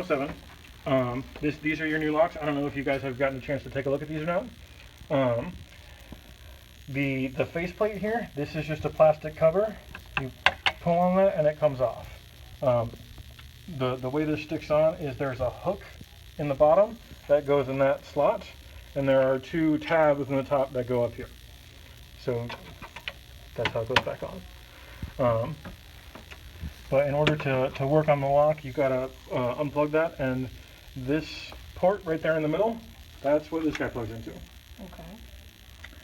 07. These are your new locks. I don't know if you guys have gotten a chance to take a look at these or not. The faceplate here, this is just a plastic cover. You pull on that and it comes off. The way this sticks on is there's a hook in the bottom that goes in that slot, and there are two tabs in the top that go up here. So that's how it goes back on. But in order to work on the lock, you've got to unplug that, and this port right there in the middle, that's what this guy plugs into. Okay.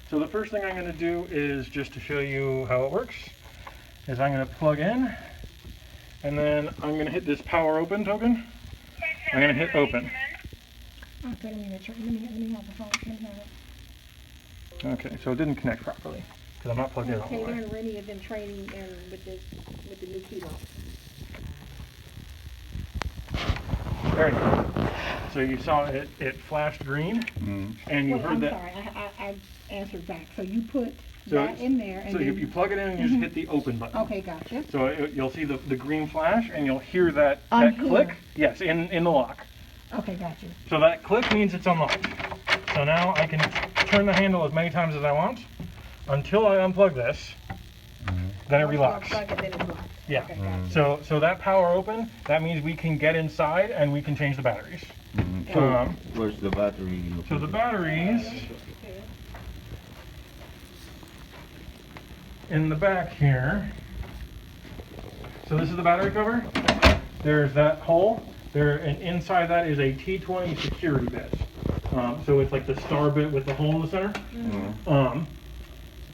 So the first thing I'm going to do is, just to show you how it works, is I'm going to plug in, and then I'm going to hit this power open token. I'm going to hit open. Okay, let me have the phone. Let me have it. Okay, so it didn't connect properly because I'm not plugged in all the Taylor way. and Rennie have been training with the new key lock. There you go. So you saw it flashed green, and you heard that. I'm sorry, I answered back. So you put So that in there, and so then, you plug it in and you just hit the open button. okay, gotcha. So you'll see the green flash, and you'll hear that On click. here. Yes, in the lock. Okay, gotcha. So that click means it's unlocked. So now I can turn the handle as many times as I want until I unplug this. Then it relocks. Plug it, then it's locked. Yeah. Okay, gotcha. So that power open, that means we can get inside and we can change the batteries. So where's the battery? So the batteries in the back here. So this is the battery cover. There's that hole there, and inside that is a T20 security bit. So it's like the star bit with the hole in the center.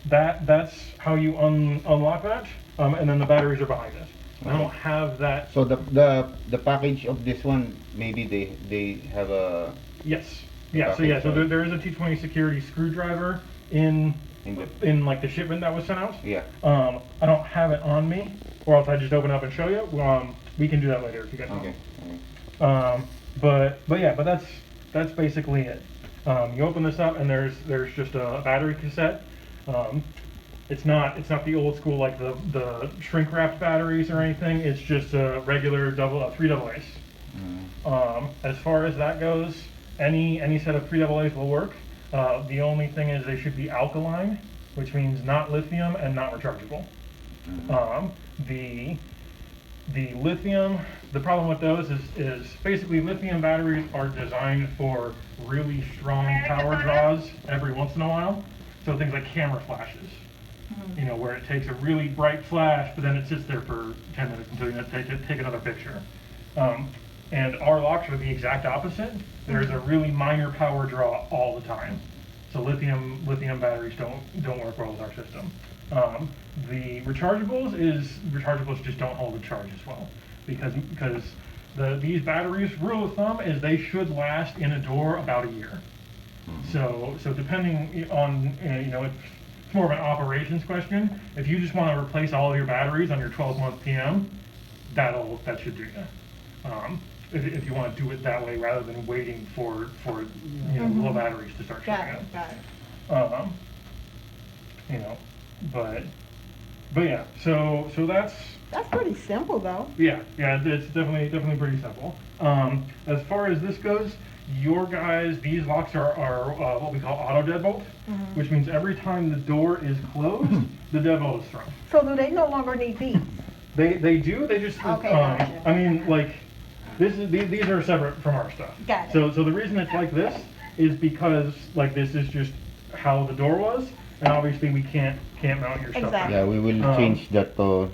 That's how you unlock that, and then the batteries are behind it. I don't have that. So the package of this one, maybe they have a Yes. Yeah. So yeah. So there is a T20 security screwdriver in like the shipment that was sent out. yeah. I don't have it on me, or else I just open up and show you. We can do that later if you guys want. Okay. But that's basically it. You open this up and there's just a battery cassette. It's not the old school like the shrink wrapped batteries or anything. It's just a regular 3 AA's. As far as that goes, any set of 3 AA's will work. The only thing is they should be alkaline, which means not lithium and not rechargeable. The lithium, the problem with those is basically lithium batteries are designed for really strong power draws every once in a while. So things like camera flashes, you know, where it takes a really bright flash, but then it sits there for 10 minutes until you take another picture. And our locks are the exact opposite. There's a really minor power draw all the time. So lithium batteries don't work well with our system. The rechargeables just don't hold a charge as well because these batteries, rule of thumb is they should last in a door about a year. So depending on it's more of an operations question. If you just want to replace all of your batteries on your 12-month PM, that should do you. If you want to do it that way rather than waiting for low batteries to start shutting out. Got it. But yeah, so that's pretty simple though. yeah, it's definitely pretty simple. As far as this goes, these locks are what we call auto deadbolt, which means every time the door is closed, the deadbolt is thrown. So do they no longer need these? They do. They just Okay, gotcha. I mean, like these are separate from our stuff. Got it. So the reason it's like this is because like this is just how the door was, and obviously we can't mount your stuff. Exactly. Yeah, we will change that to.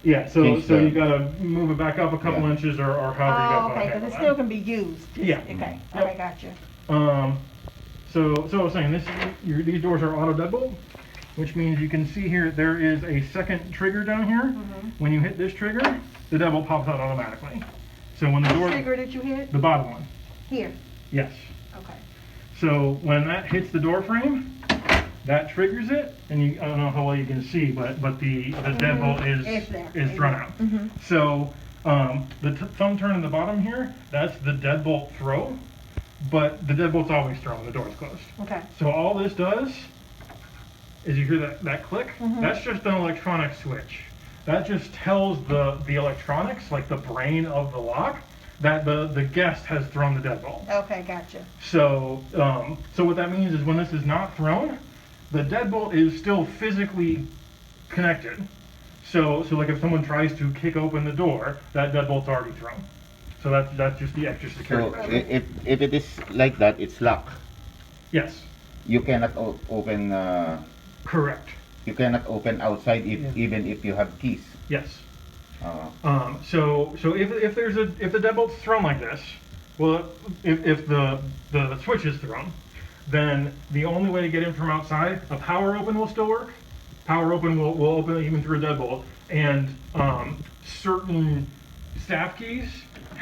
Yeah, so Change the- you gotta move it back up a couple Yeah. inches or however you Oh, gotta okay, because it still can be used. Yeah. Okay. Yep. Okay, gotcha. So I was saying these doors are auto deadbolt, which means you can see here there is a second trigger down here. When you hit this trigger, the deadbolt pops out automatically. So when the door, Trigger that you hit the bottom one, here. yes. Okay. So when that hits the door frame, that triggers it, and I don't know how well you can see, but the deadbolt It's there. is thrown out. So the thumb turn in the bottom here, that's the deadbolt throw, but the deadbolt's always thrown when the door's closed. Okay. So all this does is you hear that click, that's just an electronic switch. That just tells the electronics, like the brain of the lock, that the guest has thrown the deadbolt. Okay, gotcha. So, so what that means is when this is not thrown, the deadbolt is still physically connected. So like if someone tries to kick open the door, that deadbolt's already thrown. So that's just the extra security So measure. if it is like that, it's locked. Yes, You cannot open. correct. You cannot open outside even if you have keys. Yes. Uh, So if the deadbolt's thrown like this, well, if the switch is thrown, then the only way to get in from outside, a power open will still work. Power open will open even through a deadbolt, and certain staff keys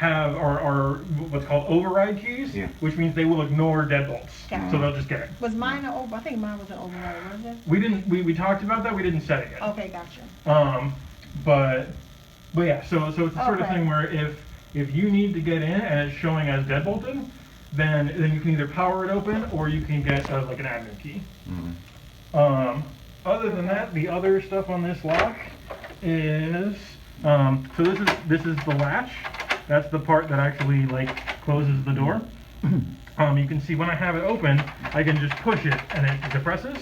are what's called override keys, Yeah. which means they will ignore deadbolts, Gotcha. so they'll just get it. Was mine I think mine was an override, was it? We talked about that. We didn't set it yet. Okay, gotcha. But yeah, so it's the sort of Okay. thing where if you need to get in and it's showing as deadbolted, then you can either power it open or you can get like an admin key. mhm. Other than that, the other stuff on this lock is so this is the latch. That's the part that actually like closes the door. You can see when I have it open, I can just push it and it depresses.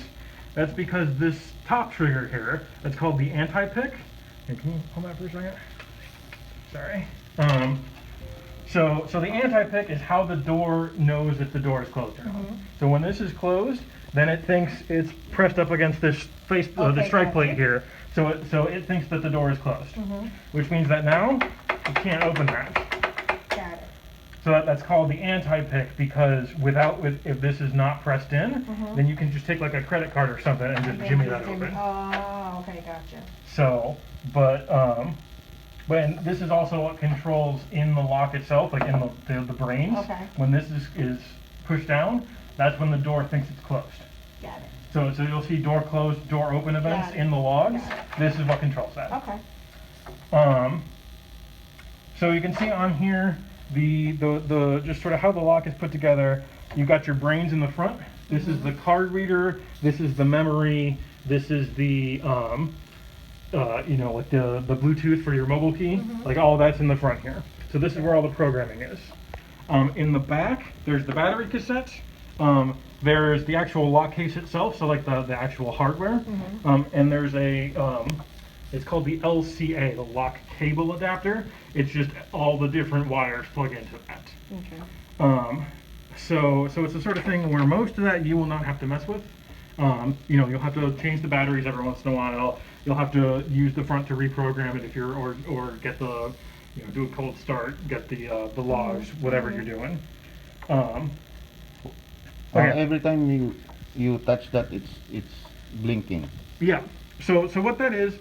That's because this top trigger here, it's called the anti-pick. Hey, can you hold that for a second? Sorry. So the anti-pick is how the door knows if the door is closed or not. So when this is closed, then it thinks it's pressed up against this the Okay, strike plate gotcha. here. So it thinks that the door is closed, which means that now you can't open that. Got it. So that's called the anti-pick because if this is not pressed in, then you can just take like a credit card or something and just jimmy that open. Oh, okay, gotcha. So, but this is also what controls in the lock itself, like in the brains. Okay. When this is pushed down, that's when the door thinks it's closed. Got it. So you'll see door closed, door open events Got it. in the logs. Got it. This is what controls that. Okay. So you can see on here the just sort of how the lock is put together. You've got your brains in the front. This is the card reader. This is the memory. This is the like the Bluetooth for your mobile key. Like all that's in the front here. So this is where all the programming is. In the back, there's the battery cassette. There's the actual lock case itself, so like the actual hardware. And there's it's called the LCA, the lock cable adapter. It's just all the different wires plug into that. Okay. So it's the sort of thing where most of that you will not have to mess with. You'll have to change the batteries every once in a while. You'll have to use the front to reprogram it if you're or get the do a cold start, get the logs, whatever you're doing. Okay. Every time you touch that, it's blinking. Yeah. So what that is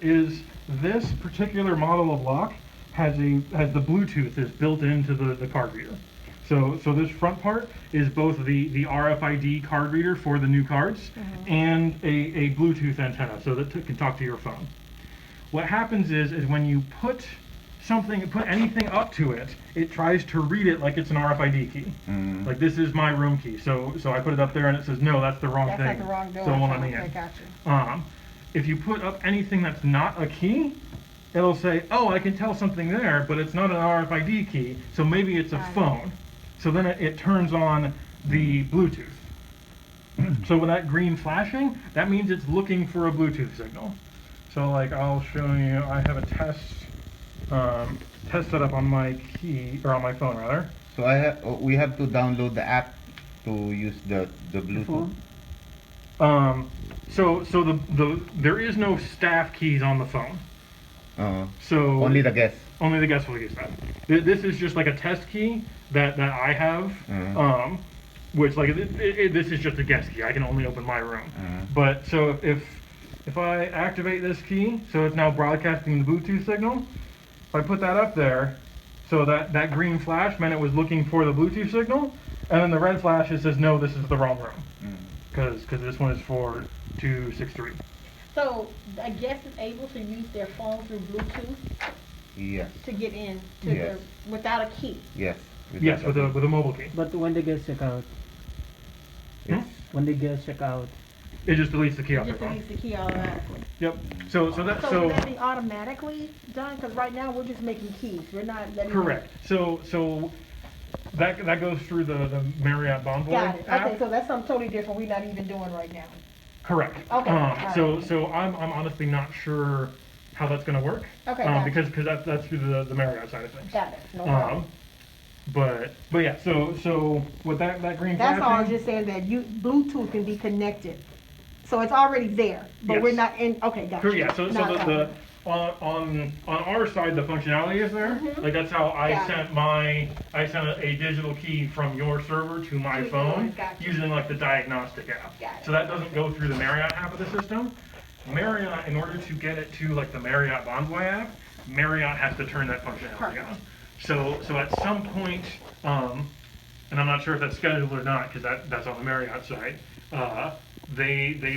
this particular model of lock has the Bluetooth is built into the card reader. So this front part is both the RFID card reader for the new cards and a Bluetooth antenna so that it can talk to your phone. What happens is when you put anything up to it, it tries to read it like it's an RFID key. Like this is my room key. So I put it up there and it says no, that's the wrong That's thing. not the wrong door. So it won't let me Okay, in. gotcha. If you put up anything that's not a key, it'll say, oh, I can tell something there, but it's not an RFID key, so maybe it's a Got it. phone. So then it turns on the Bluetooth. So with that green flashing, that means it's looking for a Bluetooth signal. So like I'll show you, I have a test set up on my key, or on my phone rather. So we have to download the app to use the Bluetooth. So there is no staff keys on the phone. So Only the guest. only the guest will use that. This is just like a test key that I have, which like this is just a guest key. I can only open my room. But so if I activate this key, so it's now broadcasting the Bluetooth signal. If I put that up there, so that green flash meant it was looking for the Bluetooth signal, and then the red flash it says no, this is the wrong room, because this one is for 263. So a guest is able to use their phone through Bluetooth Yes. to get in to Yes. without a key. Yes. Yes, with a mobile key. But when the guests check out, Yes. when the guests check out, It just deletes the key off your Just phone. deletes the key automatically. Yep. So So so would that be automatically done? Because right now we're just making keys. We're not letting. correct. So that goes through the Marriott Bonvoy Got it. app. Okay, so that's something totally different we're not even doing right now. Correct. Okay, alright. So I'm honestly not sure how that's going to work. Okay, gotcha. Because that's through the Marriott side of things. Got it. No problem. But yeah. So with that green That's all I was flashing, just saying, that Bluetooth can be connected. So it's already there, but we're Yes. not in, okay, gotcha. Correct, yeah. So Not a the problem. on our side the functionality is there. Mhm. Like that's how I Got sent a digital key from your server to my To phone yours, gotcha. using like the diagnostic app. Got it. So that doesn't go through the Marriott app of the system. Marriott, in order to get it to like the Marriott Bonvoy app, Marriott has to turn that functionality Perfect. on. So at some point, and I'm not sure if that's scheduled or not because that's on the Marriott side. They